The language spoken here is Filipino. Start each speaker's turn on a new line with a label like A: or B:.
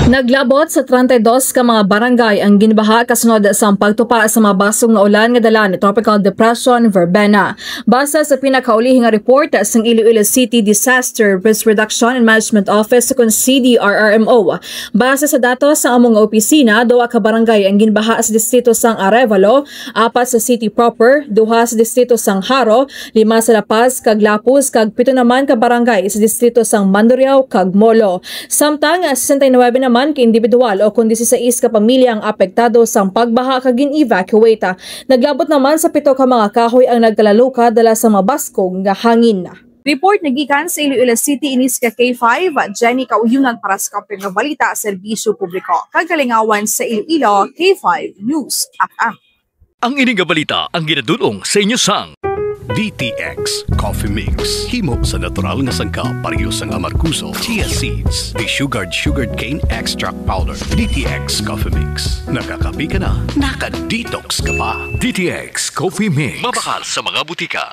A: Naglabot sa 32 ka mga barangay ang ginbaha kasunod sa pagtupa sa mga basong nga ulan nga dala ni Tropical Depression Verbena. Basa sa pinakaulihing nga report sa Iloilo City Disaster Risk Reduction and Management Office kung CDRRMO. Basa sa datos sa among opisina, 2 ka barangay ang ginbaha sa distrito sang Arevalo, 4 sa city proper, 2 sa distrito sang Haro, 5 sa La Paz kag Lapuz kag 7 naman ka barangay sa distrito sang Mandurriao kag Molo. Samtang 69 naman ka individual o kung 16 ka pamilya ang apektado sa pagbaha kag gin-evacuate. Naglabot naman sa 7 ka mga kahoy ang nagkalaluka dala sa mabaskog nga hangin. Report nagikan sa Iloilo City inis ka K5, Jenny Kauyungan para sa Kapeng nga Balita, Serbisyo Publiko. Kagalingawan sa Iloilo, K5 News FM.
B: Ang ining nga balita ang ginadulong sa inyo sang
C: DTX Coffee Mix. Himo sa natural nga sangkap pareho sang amarkuso, chia seeds, sugared cane extract powder. DTX Coffee Mix. Nakakapi ka na, naka-detox ka pa.
B: DTX Coffee Mix. Mabakal sa mga butika.